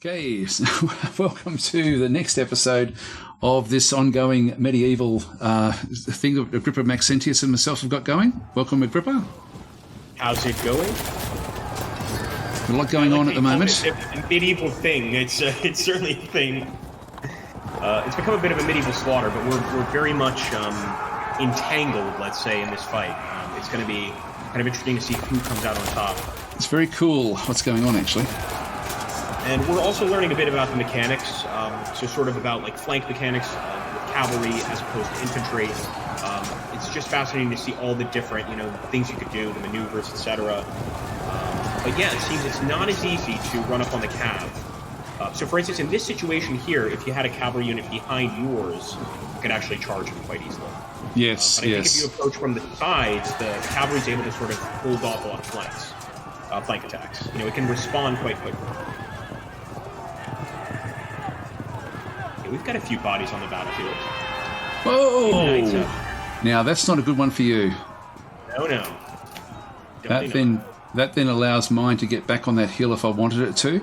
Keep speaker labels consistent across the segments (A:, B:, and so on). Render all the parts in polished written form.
A: Okay, so welcome to the next episode of this ongoing medieval thing that Agrippa Maxentius and myself have got going. Welcome, Agrippa.
B: How's it going?
A: A lot going on at the moment.
B: It's a medieval thing. It's certainly a thing. It's become a bit of a medieval slaughter, but we're very much entangled, let's say, in this fight. It's going to be kind of interesting to see who comes out on top. It's
A: very cool what's going on, actually.
B: And we're also learning a bit about the mechanics, so sort of about like flank mechanics with cavalry as opposed to infantry. It's just fascinating to see all the different, things you could do, the maneuvers, etc. But yeah, it seems it's not as easy to run up on the cav. So for instance, in this situation here, if you had a cavalry unit behind yours, you could actually charge them quite easily.
A: Yes,
B: but I think if you approach from the sides, the cavalry's able to sort of hold off a lot of flank attacks. It can respond quite quickly. We've got a few bodies on the battlefield.
A: Whoa! Now that's not a good one for you.
B: No.
A: That then allows mine to get back on that hill if I wanted it to.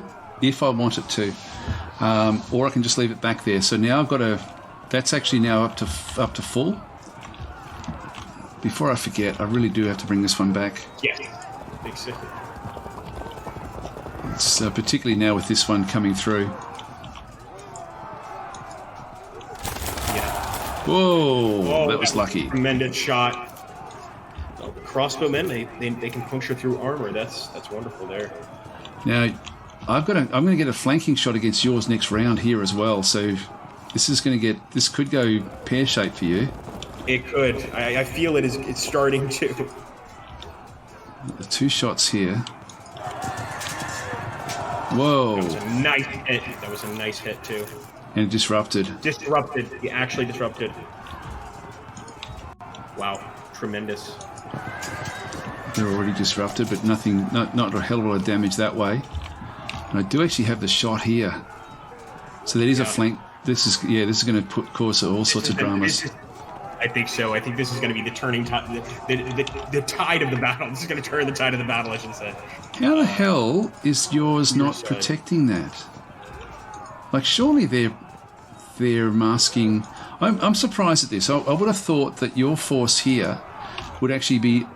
A: Or I can just leave it back there. So now I've got that's actually now up to full. Before I forget, I really do have to bring this one back.
B: Yes. Big sick.
A: It's particularly now with this one coming through. Whoa, that was lucky.
B: Tremendous shot. Oh, crossbowmen, they can puncture through armor. That's wonderful there.
A: Now, I'm going to get a flanking shot against yours next round here as well. So this could go pear-shaped for you.
B: It could. I feel it's starting to.
A: The two shots here. Whoa.
B: That was a nice hit. That was a nice hit too.
A: And it disrupted.
B: He actually disrupted. Wow. Tremendous.
A: They're already disrupted, but nothing, not a hell of a lot of damage that way. And I do actually have the shot here. So there is a flank. This is going to cause all sorts of dramas.
B: I think so. I think this is going to be the turning tide, the tide of the battle. This is going to turn the tide of the battle, I should say.
A: How the hell is yours not protecting that? Like, surely they're masking. I'm surprised at this. I would have thought that your force here would actually be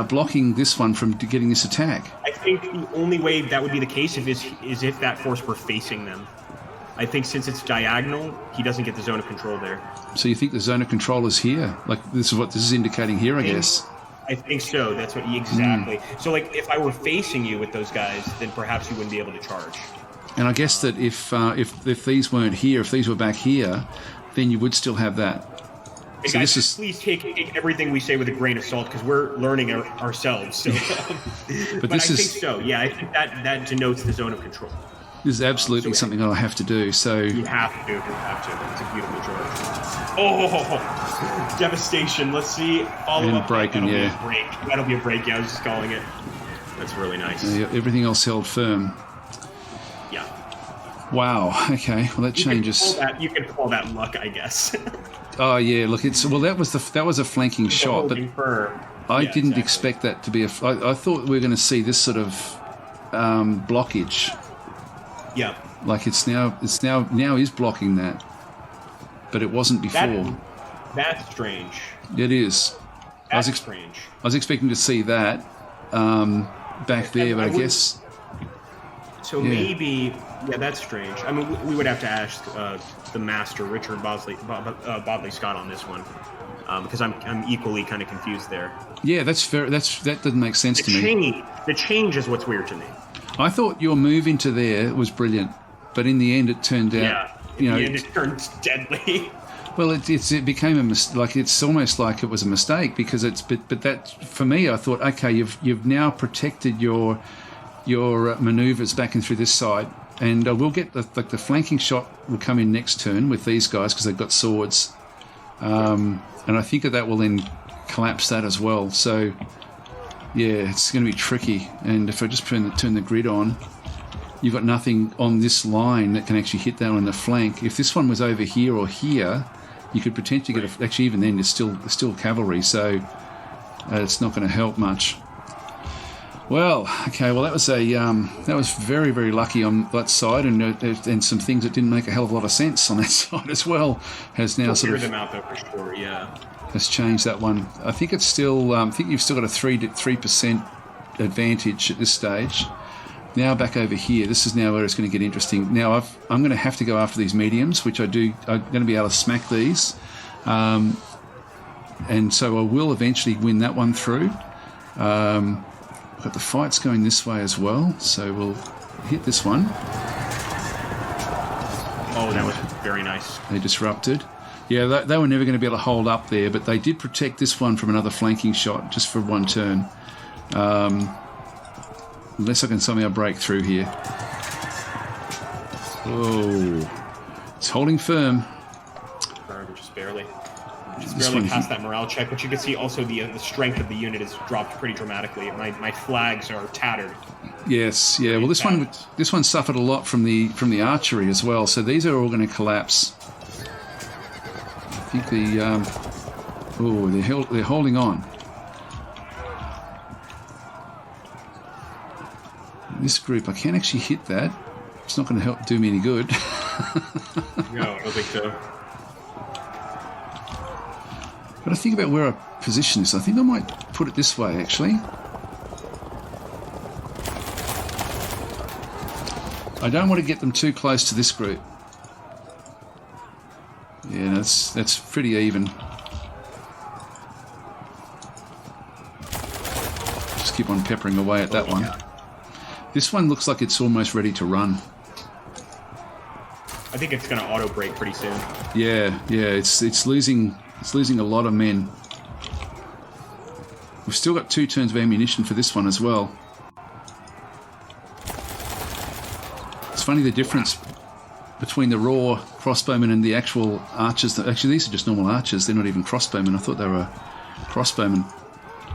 A: blocking this one from getting this attack.
B: I think the only way that would be the case is if that force were facing them. I think since it's diagonal, he doesn't get the zone of control there.
A: So you think the zone of control is here? Like, this is what this is indicating here, I guess.
B: I think so. That's what exactly. So, like, if I were facing you with those guys, then perhaps you wouldn't be able to charge.
A: And I guess that if these weren't here, if these were back here, then you would still have that.
B: Hey so guys, please take everything we say with a grain of salt because we're learning ourselves. So. but I think so. Yeah, I think that denotes the zone of control.
A: This is absolutely something that I have to do. So
B: you have to. It's a beautiful charge. Oh, devastation. Let's see. Follow up.
A: Breaking,
B: That'll be a break. Yeah, I was just calling it. That's really nice.
A: Everything else held firm.
B: Yeah.
A: Wow. Okay. Well, that changes.
B: You can call that luck, I guess.
A: Oh yeah. Look, that was a flanking shot, but I didn't expect that to be I thought we were going to see this sort of blockage.
B: Yeah.
A: Like it's now is blocking that, but it wasn't before.
B: That's strange.
A: It is.
B: That's strange.
A: I was expecting to see that back there, but I guess.
B: So maybe, that's strange. I mean, we would have to ask the master, Richard Bodley Scott, on this one, because I'm equally kind of confused there.
A: Yeah, that's fair. That doesn't make sense to me.
B: The change is what's weird to me.
A: I thought your move into there was brilliant, but in the end it turned out...
B: in the end it turned deadly.
A: Well, it became a mistake. Like, it's almost like it was a mistake because but that, for me, I thought, okay, you've now protected your manoeuvres back in through this side, and we'll get the flanking shot will come in next turn with these guys because they've got swords, and I think that will then collapse that as well. So... yeah, it's going to be tricky. And if I just turn the grid on, you've got nothing on this line that can actually hit that on the flank. If this one was over here or here, you could potentially get actually even then it's still cavalry, so it's not going to help much. Well, okay. Well, that was very, very lucky on that side, and some things that didn't make a hell of a lot of sense on that side as well has now sort of
B: them out though for sure. Yeah,
A: has changed that one. I think it's still. I think you've still got a 3% advantage at this stage. Now back over here. This is now where it's going to get interesting. Now I'm going to have to go after these mediums, which I do. I'm going to be able to smack these, and so I will eventually win that one through. But the fight's going this way as well, so we'll hit this one.
B: Oh, that was very nice.
A: They disrupted. Yeah, they were never going to be able to hold up there, but they did protect this one from another flanking shot just for one turn. Unless I can somehow break through here. Oh, it's holding firm.
B: Just barely. Just barely past that morale check, but you can see also the strength of the unit has dropped pretty dramatically. My flags are tattered.
A: Yes, yeah. Well, this one suffered a lot from the archery as well. So these are all going to collapse. I think they're holding on. This group, I can't actually hit that. It's not going to do me any good.
B: No, I don't think so.
A: But I think about where I position this. I think I might put it this way, actually. I don't want to get them too close to this group. Yeah, that's pretty even. Just keep on peppering away at that one. This one looks like it's almost ready to run.
B: I think it's going to auto break pretty soon.
A: Yeah, it's losing a lot of men. We've still got 2 turns of ammunition for this one as well. It's funny the difference between the raw crossbowmen and the actual archers. Actually, these are just normal archers. They're not even crossbowmen. I thought they were crossbowmen.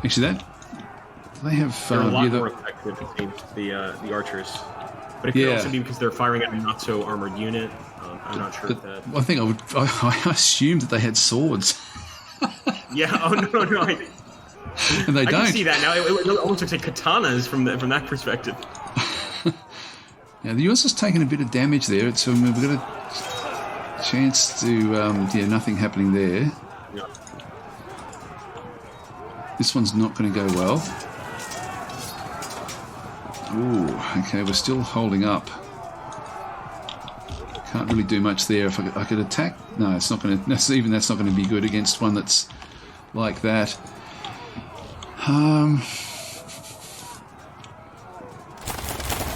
A: Actually, they have...
B: They're a lot more effective, it seems, the archers. But it could also be because they're firing at a not-so-armored unit. I'm not sure if that...
A: I think I assumed that they had swords.
B: Yeah, oh, no.
A: And they don't.
B: I can see that now. It almost looks like katanas from that perspective.
A: Yeah, the US has taken a bit of damage there. So we've got a chance to... nothing happening there.
B: Yeah.
A: This one's not going to go well. Ooh, okay, we're still holding up. Can't really do much there. If I could attack, no, it's not going to. That's not going to be good against one that's like that.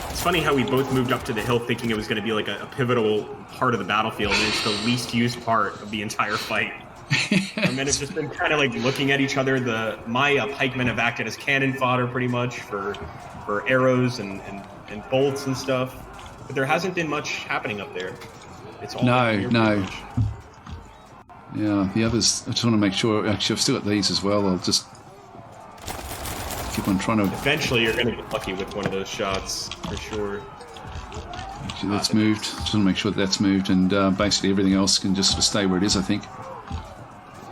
B: It's funny how we both moved up to the hill thinking it was going to be like a pivotal part of the battlefield, and it's the least used part of the entire fight. And then it's just been kind of like looking at each other. My pikemen have acted as cannon fodder pretty much for arrows and bolts and stuff. But there hasn't been much happening up there. It's all
A: no. Yeah, the others, I just want to make sure. Actually, I've still got these as well. I'll just keep on trying to...
B: Eventually, you're going to get lucky with one of those shots, for sure.
A: Actually, that's moved. Just want to make sure that's moved, and basically everything else can just sort of stay where it is, I think.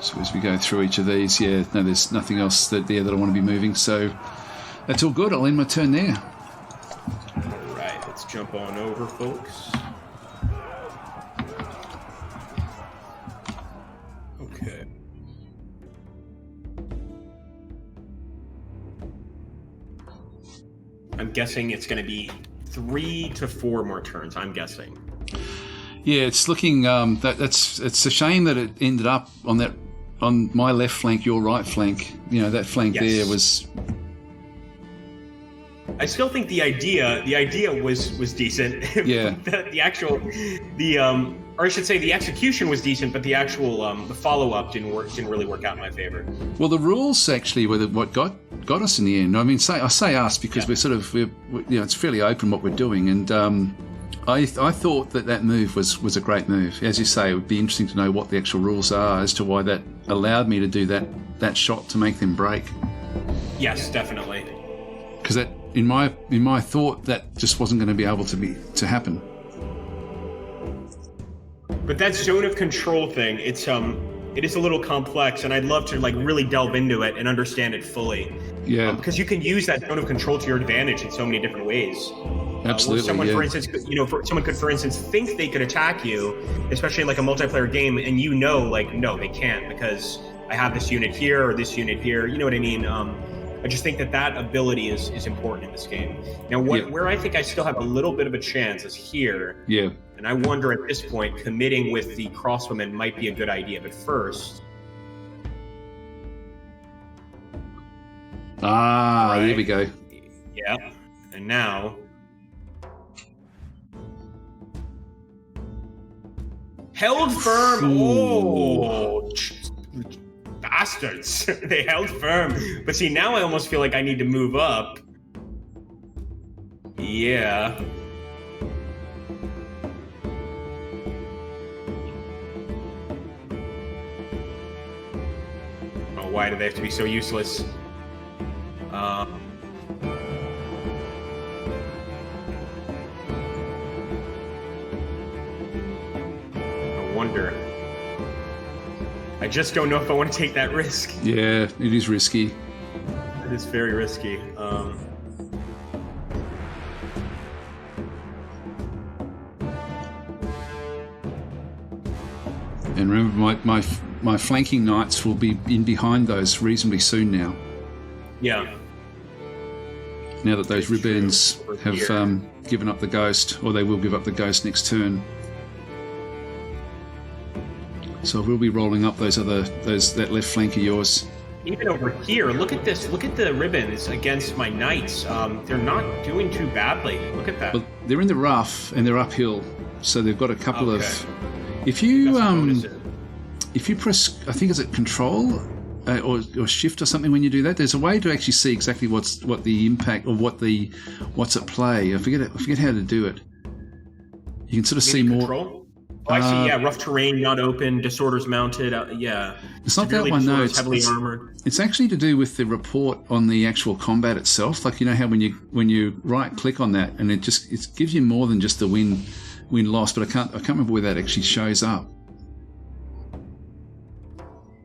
A: So as we go through each of these, there's nothing else that I want to be moving. So that's all good. I'll end my turn there.
B: Let's jump on over, folks. Okay. I'm guessing it's going to be 3 to 4 more turns. I'm guessing.
A: Yeah, it's looking. It's a shame that it ended up on my left flank, your right flank. That flank there was.
B: I still think the idea was decent.
A: Yeah.
B: Or I should say the execution was decent, but the actual the follow up didn't really work out in my favor.
A: Well, the rules actually were what got us in the end. I mean, I say us because we're it's fairly open what we're doing, and I thought that move was a great move. As you say, it would be interesting to know what the actual rules are as to why that allowed me to do that shot to make them break.
B: Yes, definitely.
A: Because that, in my thought, that just wasn't going to be able to happen.
B: But that zone of control thing, it's It is a little complex, and I'd love to like really delve into it and understand it fully.
A: Yeah.
B: Because you can use that zone of control to your advantage in so many different ways.
A: Absolutely.
B: Someone, for instance, someone could, for instance, think they could attack you, especially in like a multiplayer game, and like, no, they can't because I have this unit here or this unit here. You know what I mean? I just think that ability is important in this game. Now, where I think I still have a little bit of a chance is here.
A: Yeah.
B: And I wonder at this point, committing with the crossbowmen might be a good idea. But first...
A: Right. Here we go.
B: Yeah. And now... Held firm!
A: Ooh.
B: Oh! Bastards! They held firm. But see, now I almost feel like I need to move up. Yeah. Oh, why do they have to be so useless? I wonder. I just don't know if I want to take that risk.
A: Yeah, it is risky.
B: It is very risky.
A: And remember, my flanking knights will be in behind those reasonably soon now.
B: Yeah.
A: Now that those ribbons have given up the ghost, or they will give up the ghost next turn. So we'll be rolling up that left flank of yours.
B: Even over here, look at this. Look at the ribbons against my knights. They're not doing too badly. Look at that.
A: Well, they're in the rough and they're uphill, so they've got a couple of. If you press, I think is it Control or Shift or something when you do that. There's a way to actually see exactly what the impact or what's at play. I forget how to do it. You can sort of see
B: Control?
A: more.
B: Oh, I see. Yeah, rough terrain, not open, disorders mounted. Yeah,
A: it's not that one. No, it's
B: heavily armored.
A: It's actually to do with the report on the actual combat itself. Like, you know how when you right click on that and it gives you more than just the win loss. But I can't remember where that actually shows up.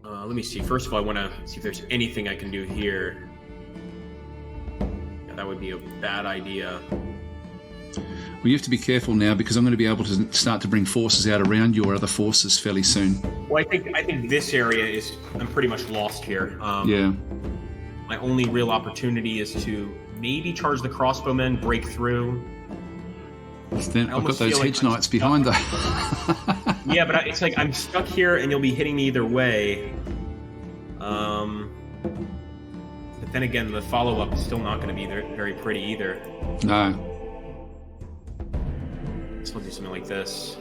B: Let me see. First of all, I want to see if there's anything I can do here. Yeah, that would be a bad idea.
A: Well, you have to be careful now because I'm going to be able to start to bring forces out around your other forces fairly soon.
B: Well, I think this area I'm pretty much lost here.
A: Yeah.
B: My only real opportunity is to maybe charge the crossbowmen, break through.
A: Then I've got those hedge knights behind that.
B: Yeah, but it's like I'm stuck here and you'll be hitting me either way. But then again, the follow-up is still not going to be very pretty either.
A: No.
B: So I'll do something like this.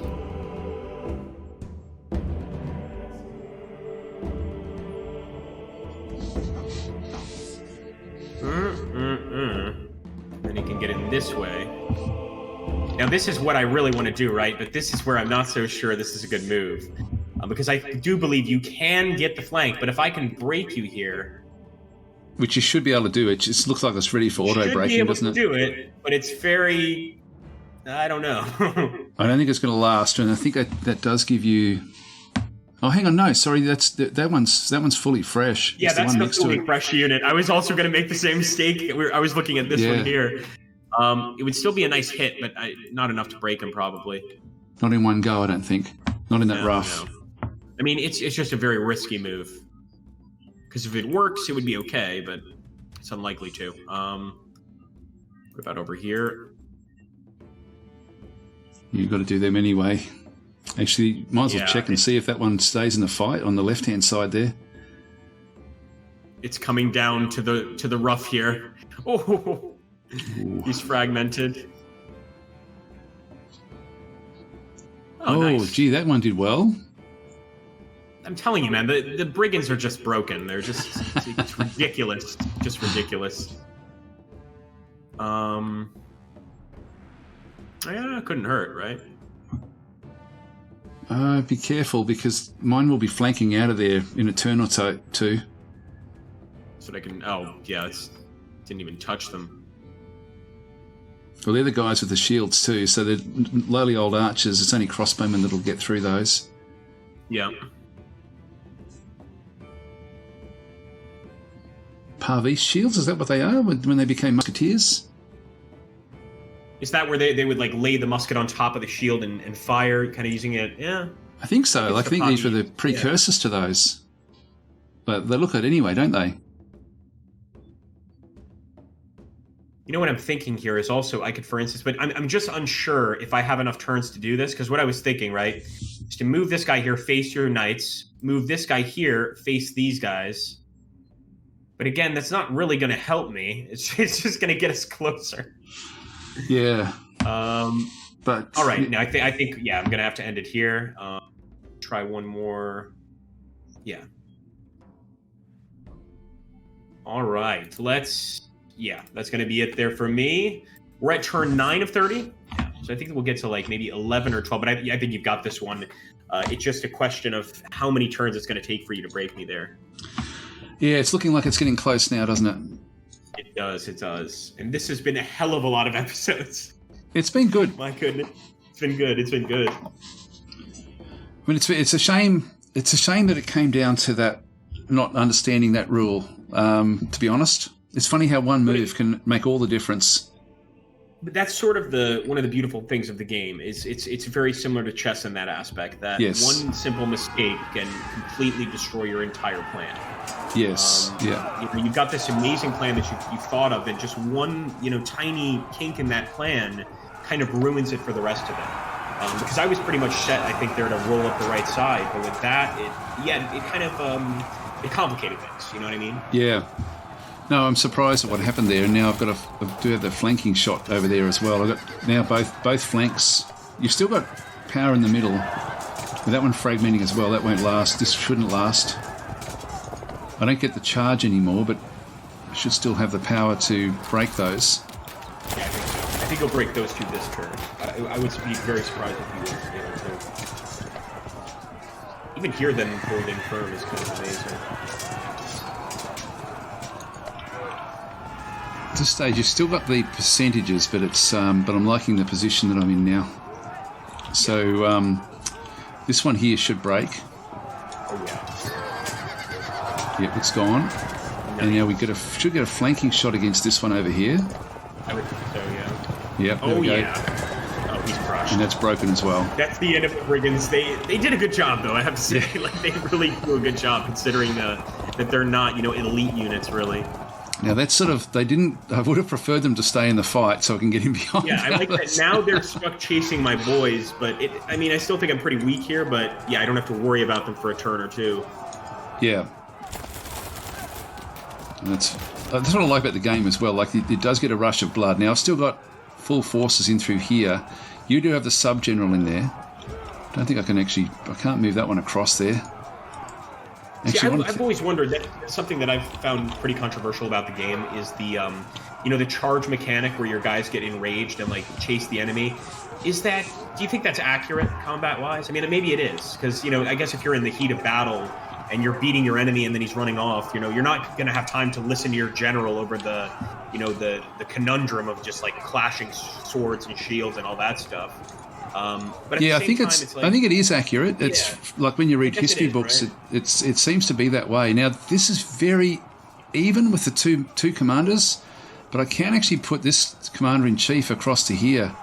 B: Then you can get in this way. Now this is what I really want to do, right? But this is where I'm not so sure this is a good move. Because I do believe you can get the flank, but if I can break you here...
A: Which you should be able to do. It just looks like it's ready for auto-breaking, doesn't it?
B: You should be able to do it, but it's very... I don't know.
A: I don't think it's going to last, and I think that does give you... Oh, hang on, no, sorry, that one's fully fresh.
B: Yeah, that's the fully fresh unit. I was also going to make the same mistake. I was looking at this one here. It would still be a nice hit, but not enough to break him, probably.
A: Not in one go, I don't think. Not in that rough.
B: No. I mean, it's just a very risky move. Because if it works, it would be okay, but it's unlikely to. What about over here?
A: You've got to do them anyway. Actually, might as well check and see if that one stays in the fight on the left-hand side there.
B: It's coming down to the rough here. Oh, he's fragmented.
A: Oh, nice. Gee, that one did well.
B: I'm telling you, man, the brigands are just broken. They're just it's ridiculous. Just ridiculous. Yeah, it couldn't hurt, right?
A: Be careful because mine will be flanking out of there in a turn or two.
B: So I can. Oh, yeah, didn't even touch them.
A: Well, they're the guys with the shields too, so they're lowly old archers. It's only crossbowmen that'll get through those.
B: Yeah.
A: Parvis shields? Is that what they are when they became musketeers?
B: Is that where they would like lay the musket on top of the shield and fire, kind of using it? Yeah.
A: I think so. I think these were the precursors to those. But they look at it anyway, don't they?
B: You know what I'm thinking here is also I could, for instance, but I'm just unsure if I have enough turns to do this, because what I was thinking, right, is to move this guy here, face your knights, move this guy here, face these guys. But again, that's not really going to help me. It's just going to get us closer.
A: Yeah.
B: But all right, now I think I'm going to have to end it here. Try one more. Yeah. All right, that's going to be it there for me. We're at turn 9 of 30. So I think we'll get to like maybe 11 or 12, but I think you've got this one. It's just a question of how many turns it's going to take for you to break me there.
A: Yeah, it's looking like it's getting close now, doesn't it?
B: It does. And this has been a hell of a lot of episodes.
A: It's been good.
B: My goodness. It's been good.
A: I mean, it's a shame. It's a shame that it came down to that, not understanding that rule. To be honest, it's funny how one move can make all the difference.
B: But that's sort of one of the beautiful things of the game. Is it's very similar to chess in that aspect. That one simple mistake can completely destroy your entire plan.
A: Yes.
B: You've got this amazing plan that you've thought of, and just one tiny kink in that plan kind of ruins it for the rest of it. Because I was pretty much set, I think, there to roll up the right side, but with that, it kind of it complicated things. You know what I mean?
A: Yeah. No, I'm surprised at what happened there, and now I do have the flanking shot over there as well. I've got now both flanks. You've still got power in the middle. With that one fragmenting as well, that won't last. This shouldn't last. I don't get the charge anymore, but I should still have the power to break those.
B: Yeah, I think you'll break those two this turn. I would be very surprised if you were able to. Even here, them holding firm is kind of amazing.
A: At this stage, you've still got the percentages, but but I'm liking the position that I'm in now. So this one here should break.
B: Oh yeah.
A: Yep, it's gone. Nice. And now we should get a flanking shot against this one over here.
B: I would think so, yeah.
A: Yep, there we go.
B: Yeah. Oh, he's crushed.
A: And that's broken as well.
B: That's the end of the Brigands. They did a good job, though, I have to say.
A: Yeah.
B: Like, they really do a good job, considering that they're not, elite units, really.
A: Now, that's sort of, I would have preferred them to stay in the fight so I can get in behind.
B: Yeah, I like that now they're stuck chasing my boys, but I still think I'm pretty weak here, but yeah, I don't have to worry about them for a turn or two.
A: Yeah. And that's what I like about the game as well. Like, it does get a rush of blood. Now, I've still got full forces in through here. You do have the sub-general in there. Don't think I can't move that one across there.
B: Actually, I've always wondered that something that I've found pretty controversial about the game is the, the charge mechanic where your guys get enraged and like chase the enemy. Do you think that's accurate combat-wise? I mean, maybe it is, because, I guess if you're in the heat of battle and you're beating your enemy and then he's running off, you're not going to have time to listen to your general over the conundrum of just like clashing swords and shields and all that stuff. But
A: I think it is accurate. It's like when you read history books, right? It seems to be that way. Now, this is very even with the two commanders, but I can actually put this commander-in-chief across to here.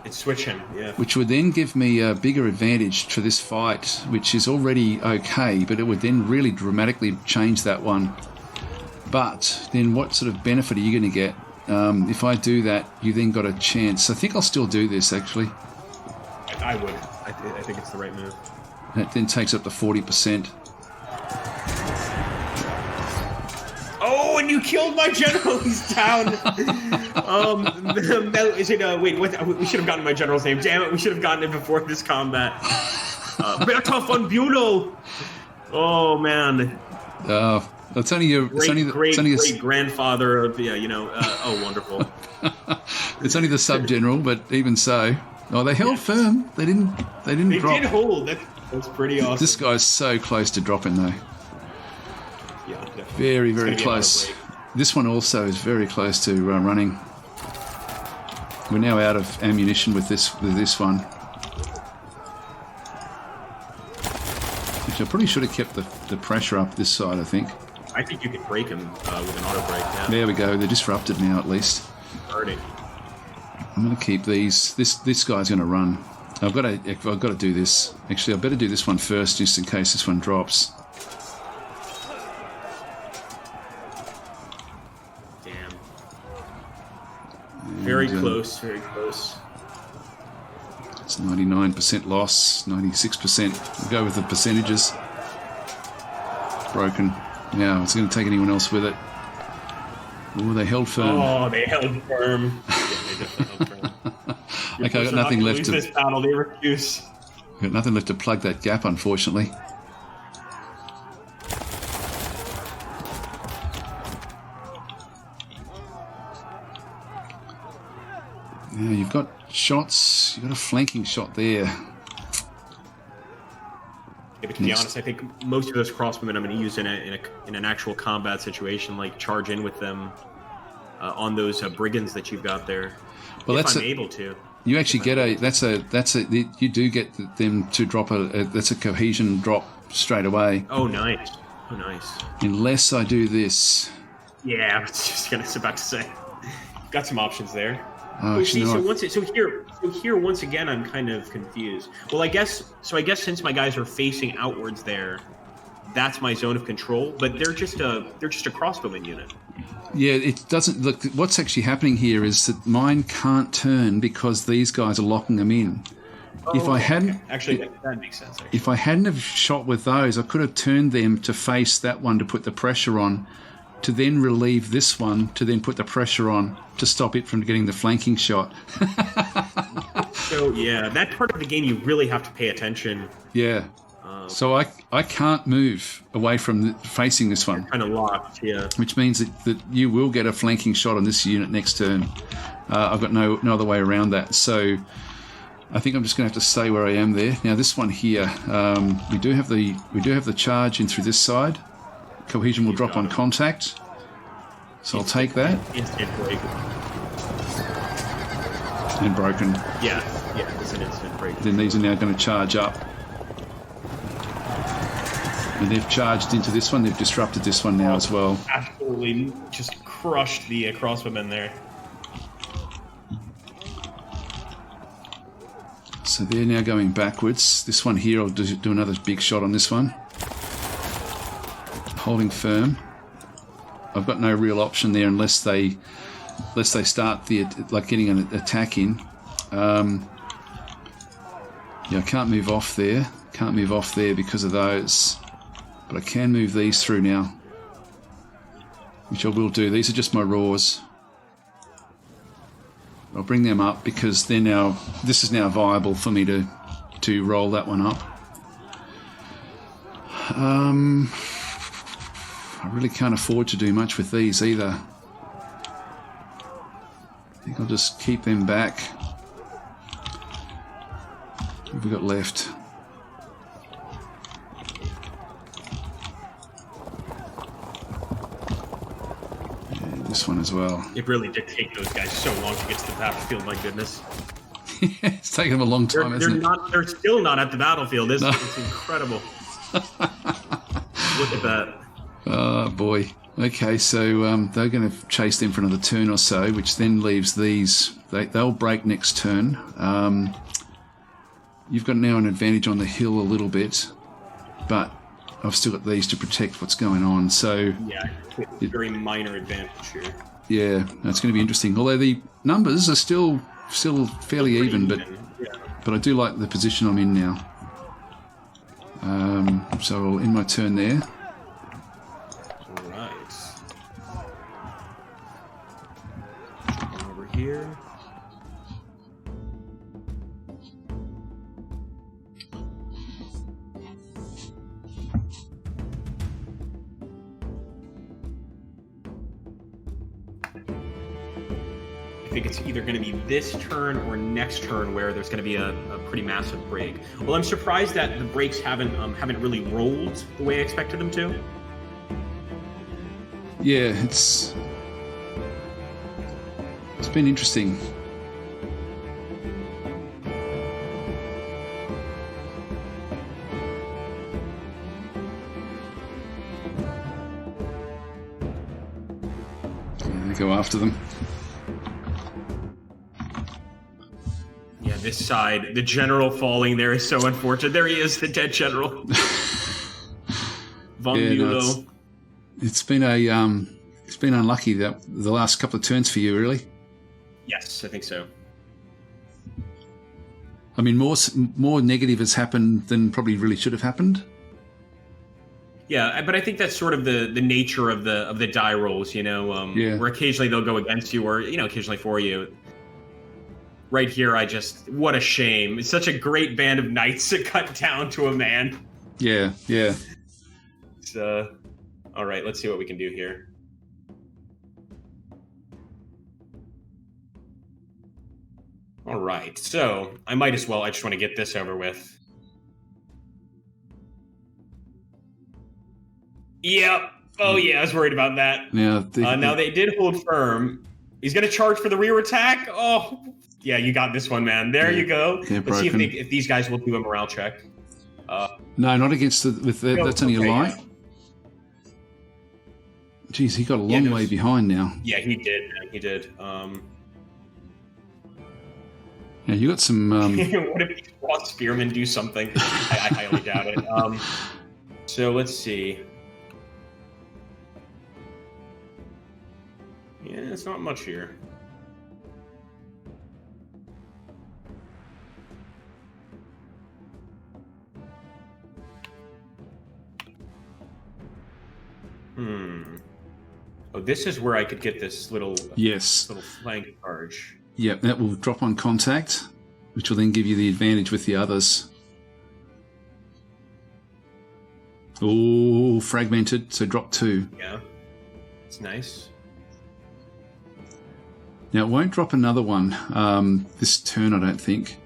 B: It's switching, yeah.
A: Which would then give me a bigger advantage to this fight, which is already okay, but it would then really dramatically change that one. But then what sort of benefit are you going to get? If I do that, you then got a chance. I think I'll still do this, actually.
B: I would. I think it's the right move.
A: That then takes up to 40%.
B: Oh, and you killed my general. He's down. Is it? Wait, what? We should have gotten my general's name. Damn it, we should have gotten it before this combat. Berta von Bülow. Oh man.
A: It's only your
B: great grandfather of oh wonderful.
A: It's only the sub general, but even so, they held firm. They didn't drop. They did
B: hold. That's pretty awesome.
A: This guy's so close to dropping though.
B: Yeah, definitely.
A: Very, very close. This one also is very close to running. We're now out of ammunition with this one. Which I probably should have kept the pressure up this side, I think.
B: I think you could break him with an auto break. Yeah.
A: There we go. They're disrupted now, at least.
B: Already.
A: I'm going to keep these. This guy's going to run. I've got to do this. Actually, I better do this one first, just in case this one drops.
B: Damn. Very close. Very close.
A: It's 99% loss, 96%. We'll go with the percentages. Broken. Now, it's going to take anyone else with it. Oh, they held firm.
B: Oh, they held firm. Yeah, they definitely held firm.
A: Okay, I've got nothing left to...
B: Lose this battle, they refuse.
A: I've got nothing left to plug that gap, unfortunately. Yeah, you've got shots. You've got a flanking shot there.
B: Yeah, but to be honest, I think most of those crossbowmen I'm going to use in an actual combat situation, like charge in with them on those brigands that you've got there.
A: Well,
B: if I'm able to.
A: You actually get you do get them to drop that's a cohesion drop straight away.
B: Oh, nice. Oh, nice.
A: Unless I do this.
B: Yeah, I was just about to say. Got some options there.
A: Oh,
B: see, so here once again I'm kind of confused. Well, I guess since my guys are facing outwards there, that's my zone of control. But they're just a crossbowman unit.
A: Yeah, it doesn't look. What's actually happening here is that mine can't turn because these guys are locking them in.
B: Oh,
A: if I hadn't,
B: okay. Actually, that makes sense. Actually.
A: If I hadn't have shot with those, I could have turned them to face that one to put the pressure on, to then relieve this one to then put the pressure on to stop it from getting the flanking shot.
B: So yeah, that part of the game you really have to pay attention.
A: Yeah. So I can't move away from facing this one.
B: Kind of locked, yeah.
A: Which means that you will get a flanking shot on this unit next turn. I've got no other way around that. So I think I'm just going to have to stay where I am there. Now this one here, we do have the charge in through this side. Cohesion will drop on contact. So I'll take that.
B: Instant break.
A: And broken.
B: Yeah, it's an instant break.
A: Then these are now going to charge up. And they've charged into this one. They've disrupted this one now as well.
B: Absolutely just crushed the crossbowmen there.
A: So they're now going backwards. This one here, I'll do another big shot on this one. Holding firm. I've got no real option there unless they start getting an attack in. Yeah, I can't move off there. Can't move off there because of those. But I can move these through now, which I will do. These are just my raws. I'll bring them up because this is now viable for me to roll that one up. I really can't afford to do much with these either. I think I'll just keep them back. What have we got left? This one as well.
B: It really did take those guys so long to get to the battlefield, my goodness.
A: It's taken them a long time, hasn't it?
B: They're still not at the battlefield. It's incredible. Look at that.
A: Oh, boy. Okay, so they're going to chase them for another turn or so, which then leaves these. They'll break next turn. You've got now an advantage on the hill a little bit, but I've still got these to protect what's going on. So
B: yeah, very minor advantage here.
A: Yeah, it's going to be interesting. Although the numbers are still fairly even, but I do like the position I'm in now. So I'll end my turn there.
B: All right. Over here. I think it's either going to be this turn or next turn where there's going to be a pretty massive break. Well, I'm surprised that the breaks haven't really rolled the way I expected them to.
A: Yeah, it's been interesting. go after them.
B: Yeah, this side, the general falling there is so unfortunate. There he is, the dead general. Von Bülow.
A: It's been unlucky that the last couple of turns for you, really.
B: Yes, I think so.
A: I mean, more negative has happened than probably really should have happened.
B: Yeah, but I think that's sort of the nature of the die rolls, where occasionally they'll go against you or, occasionally for you. Right here, what a shame. It's such a great band of knights to cut down to a man.
A: Yeah.
B: It's, all right, let's see what we can do here. All right, so I might as well, I just want to get this over with. Yep. Oh, yeah, I was worried about that.
A: Yeah,
B: now they did hold firm. He's going to charge for the rear attack. Oh, yeah, you got this one, man. There you go. Let's see if these guys will do a morale check.
A: No, not against that's only a light. Yeah. Jeez, he got a long way behind now.
B: Yeah, he did, man. He did.
A: Yeah, you got some...
B: What if these raw spearmen do something? I highly doubt it. So let's see. Yeah, it's not much here. Oh, this is where I could get this little flank charge.
A: Yep, that will drop on contact, which will then give you the advantage with the others. Oh, fragmented, so drop 2.
B: Yeah, it's nice.
A: Now, it won't drop another one this turn, I don't think.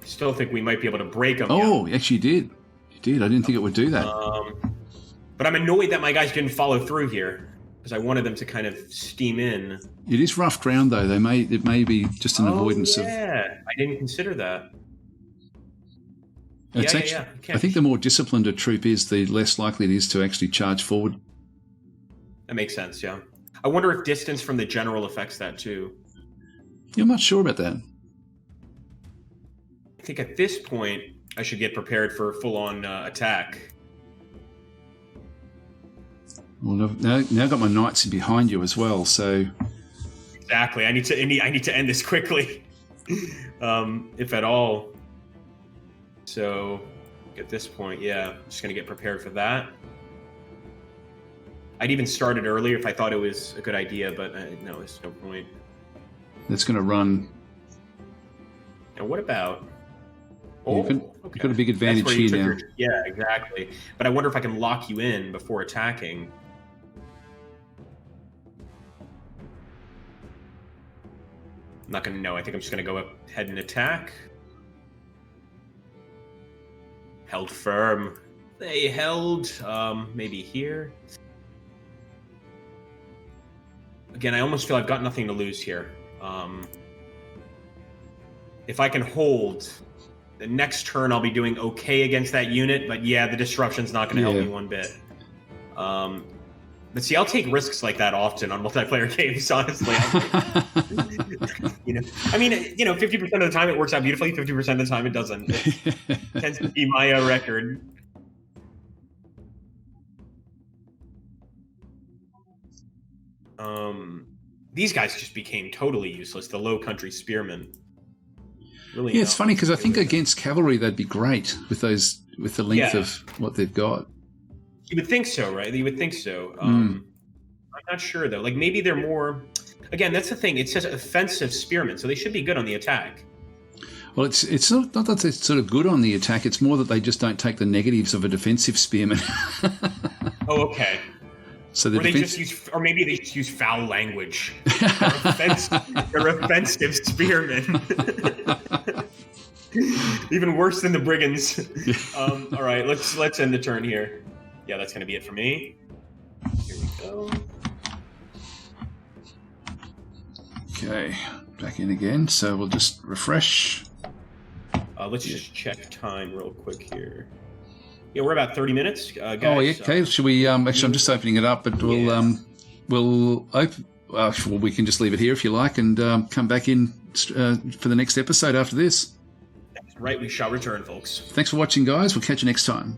B: Still think we might be able to break them.
A: Oh, actually you did. You did. I didn't think it would do that.
B: But I'm annoyed that my guys didn't follow through here because I wanted them to kind of steam in.
A: It is rough ground, though. It may be just an avoidance of...
B: Yeah, I didn't consider that.
A: I think the more disciplined a troop is, the less likely it is to actually charge forward.
B: That makes sense, yeah. I wonder if distance from the general affects that, too.
A: Yeah, I'm not sure about that.
B: I think at this point, I should get prepared for a full-on attack.
A: Well, now I've got my knights behind you as well, so...
B: Exactly. I need to end this quickly, if at all. So, at this point, yeah, just going to get prepared for that. I'd even started earlier if I thought it was a good idea, but no, there's no point.
A: It's going to run.
B: And what about...
A: You've got a big advantage here now.
B: Yeah, exactly. But I wonder if I can lock you in before attacking. I'm not going to know. I think I'm just going to go ahead and attack. Held firm. They held, maybe here. Again, I almost feel I've got nothing to lose here. If I can hold, the next turn I'll be doing okay against that unit, but yeah, the disruption's not going to help me one bit. But see, I'll take risks like that often on multiplayer games, honestly. 50% of the time it works out beautifully, 50% of the time it doesn't. It tends to be my record. These guys just became totally useless, the low country spearmen. Really,
A: it's funny because I think against cavalry they'd be great with the length of what they've got.
B: You would think so, right? You would think so. I'm not sure though. Like maybe they're more. Again, that's the thing. It says offensive spearmen, so they should be good on the attack.
A: Well, it's not that they're sort of good on the attack. It's more that they just don't take the negatives of a defensive spearman.
B: Oh, okay.
A: So
B: maybe they just use foul language. They're offensive spearmen. Even worse than the brigands. All right, let's end the turn here. Yeah, that's going to be it for me. Here we go.
A: Okay, back in again. So we'll just refresh.
B: Let's just check time real quick here. Yeah, we're about 30 minutes, guys.
A: Oh, yeah, okay. Should we? Actually, I'm just opening it up, but we'll we'll open. Well, we can just leave it here if you like, and come back in for the next episode after this.
B: That's right. We shall return, folks.
A: Thanks for watching, guys. We'll catch you next time.